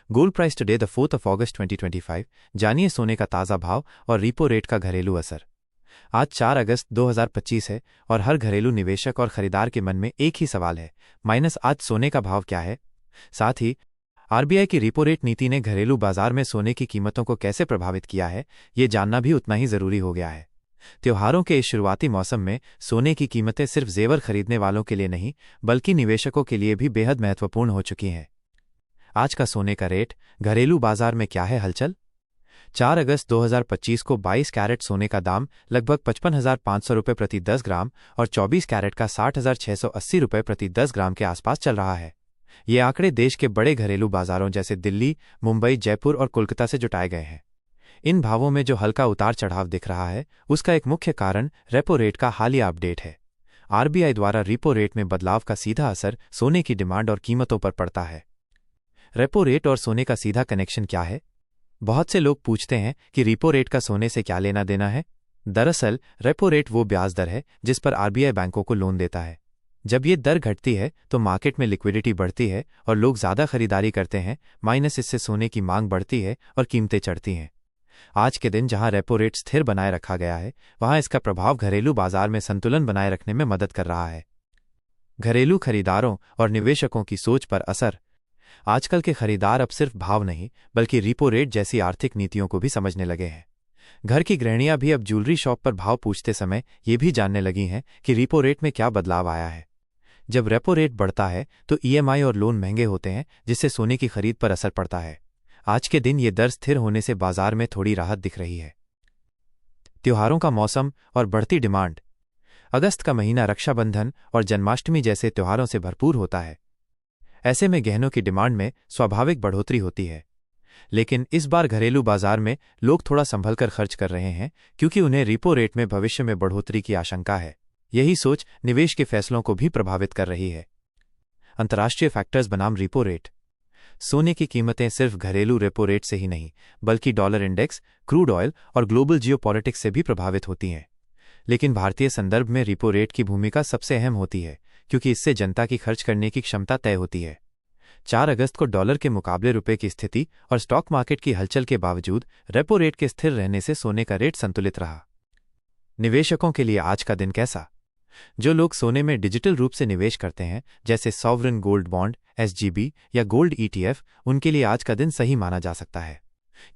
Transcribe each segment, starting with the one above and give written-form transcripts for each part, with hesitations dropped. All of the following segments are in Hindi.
Gold price today the 4th of August 2025। जानिए सोने का ताज़ा भाव और रिपो रेट का घरेलू असर। आज 4 अगस्त 2025 है और हर घरेलू निवेशक और खरीदार के मन में एक ही सवाल है, माइनस आज सोने का भाव क्या है। साथ ही आरबीआई की रिपो रेट नीति ने घरेलू बाजार में सोने की कीमतों को कैसे प्रभावित किया है, ये जानना भी उतना ही जरूरी हो गया है। त्योहारों के इस शुरुआती मौसम में सोने की कीमतें सिर्फ जेवर खरीदने वालों के लिए नहीं, बल्कि निवेशकों के लिए भी बेहद महत्वपूर्ण हो चुकी हैं। आज का सोने का रेट, घरेलू बाजार में क्या है हलचल। 4 अगस्त 2025 को 22 कैरेट सोने का दाम लगभग 55,500 रुपये प्रति 10 ग्राम और 24 कैरेट का 60,680 रुपये प्रति 10 ग्राम के आसपास चल रहा है। ये आंकड़े देश के बड़े घरेलू बाजारों जैसे दिल्ली, मुंबई, जयपुर और कोलकाता से जुटाए गए हैं। इन भावों में जो हल्का उतार चढ़ाव दिख रहा है, उसका एक मुख्य कारण रेपो रेट का हालिया अपडेट है। आरबीआई द्वारा रिपो रेट में बदलाव का सीधा असर सोने की डिमांड और कीमतों पर पड़ता है। रेपो रेट और सोने का सीधा कनेक्शन क्या है? बहुत से लोग पूछते हैं कि रिपो रेट का सोने से क्या लेना देना है। दरअसल रेपो रेट वो ब्याज दर है जिस पर आरबीआई बैंकों को लोन देता है। जब ये दर घटती है तो मार्केट में लिक्विडिटी बढ़ती है और लोग ज़्यादा खरीदारी करते हैं, माइनस इससे सोने की मांग बढ़ती है और कीमतें चढ़ती हैं। आज के दिन जहां रेपो रेट स्थिर बनाए रखा गया है, वहां इसका प्रभाव घरेलू बाजार में संतुलन बनाए रखने में मदद कर रहा है। घरेलू खरीदारों और निवेशकों की सोच पर असर। आजकल के खरीदार अब सिर्फ भाव नहीं, बल्कि रिपो रेट जैसी आर्थिक नीतियों को भी समझने लगे हैं। घर की गृहिणियां भी अब ज्वेलरी शॉप पर भाव पूछते समय ये भी जानने लगी हैं कि रिपो रेट में क्या बदलाव आया है। जब रेपो रेट बढ़ता है तो ईएमआई और लोन महंगे होते हैं, जिससे सोने की खरीद पर असर पड़ता है। आज के दिन ये दर स्थिर होने से बाजार में थोड़ी राहत दिख रही है। त्योहारों का मौसम और बढ़ती डिमांड। अगस्त का महीना रक्षाबंधन और जन्माष्टमी जैसे त्योहारों से भरपूर होता है। ऐसे में गहनों की डिमांड में स्वाभाविक बढ़ोतरी होती है। लेकिन इस बार घरेलू बाजार में लोग थोड़ा संभल कर खर्च कर रहे हैं, क्योंकि उन्हें रिपो रेट में भविष्य में बढ़ोतरी की आशंका है। यही सोच निवेश के फैसलों को भी प्रभावित कर रही है। अंतर्राष्ट्रीय फैक्टर्स बनाम रिपो रेट। सोने की कीमतें सिर्फ घरेलू रेपो रेट से ही नहीं, बल्कि डॉलर इंडेक्स, क्रूड ऑयल और ग्लोबल जियोपॉलिटिक्स से भी प्रभावित होती हैं। लेकिन भारतीय संदर्भ में रिपो रेट की भूमिका सबसे अहम होती है, क्योंकि इससे जनता की खर्च करने की क्षमता तय होती है। 4 अगस्त को डॉलर के मुकाबले रुपए की स्थिति और स्टॉक मार्केट की हलचल के बावजूद रेपो रेट के स्थिर रहने से सोने का रेट संतुलित रहा। निवेशकों के लिए आज का दिन कैसा? जो लोग सोने में डिजिटल रूप से निवेश करते हैं, जैसे सॉवरेन गोल्ड बॉन्ड, एसजीबी या गोल्ड ईटीएफ, उनके लिए आज का दिन सही माना जा सकता है।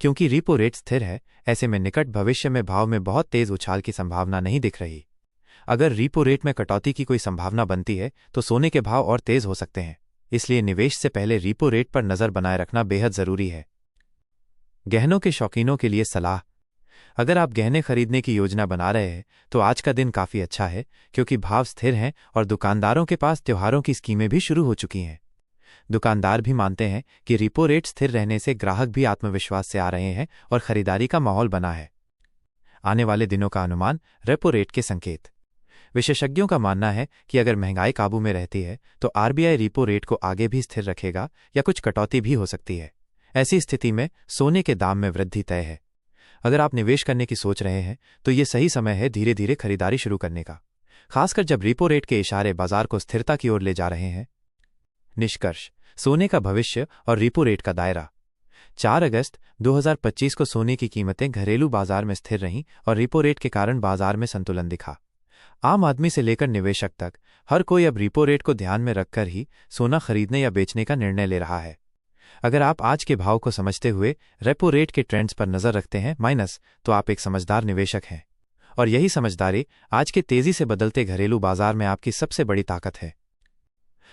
क्योंकि रिपो रेट स्थिर है, ऐसे में निकट भविष्य में भाव में बहुत तेज उछाल की संभावना नहीं दिख रही। अगर रिपो रेट में कटौती की कोई संभावना बनती है तो सोने के भाव और तेज हो सकते हैं। इसलिए निवेश से पहले रिपो रेट पर नजर बनाए रखना बेहद जरूरी है। गहनों के शौकीनों के लिए सलाह। अगर आप गहने खरीदने की योजना बना रहे हैं तो आज का दिन काफी अच्छा है, क्योंकि भाव स्थिर हैं और दुकानदारों के पास त्योहारों की स्कीमें भी शुरू हो चुकी हैं। दुकानदार भी मानते हैं कि रिपो रेट स्थिर रहने से ग्राहक भी आत्मविश्वास से आ रहे हैं और खरीदारी का माहौल बना है। आने वाले दिनों का अनुमान, रेपो रेट के संकेत। विशेषज्ञों का मानना है कि अगर महंगाई काबू में रहती है तो आरबीआई रिपो रेट को आगे भी स्थिर रखेगा या कुछ कटौती भी हो सकती है। ऐसी स्थिति में सोने के दाम में वृद्धि तय है। अगर आप निवेश करने की सोच रहे हैं तो ये सही समय है धीरे धीरे खरीदारी शुरू करने का, खासकर जब रिपो रेट के इशारे बाजार को स्थिरता की ओर ले जा रहे हैं। निष्कर्ष, सोने का भविष्य और रिपो रेट का दायरा। 4 अगस्त 2025 को सोने की कीमतें घरेलू बाजार में स्थिर रहीं और रिपो रेट के कारण बाजार में संतुलन दिखा। आम आदमी से लेकर निवेशक तक हर कोई अब रिपो रेट को ध्यान में रखकर ही सोना खरीदने या बेचने का निर्णय ले रहा है। अगर आप आज के भाव को समझते हुए रेपो रेट के ट्रेंड्स पर नजर रखते हैं, माइनस, तो आप एक समझदार निवेशक हैं। और यही समझदारी आज के तेजी से बदलते घरेलू बाजार में आपकी सबसे बड़ी ताकत है।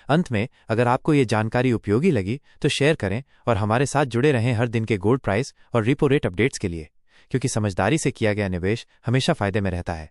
अंत में, अगर आपको ये जानकारी उपयोगी लगी तो शेयर करें और हमारे साथ जुड़े रहें हर दिन के गोल्ड प्राइस और रिपो रेट अपडेट्स के लिए, क्योंकि समझदारी से किया गया निवेश हमेशा फायदे में रहता है।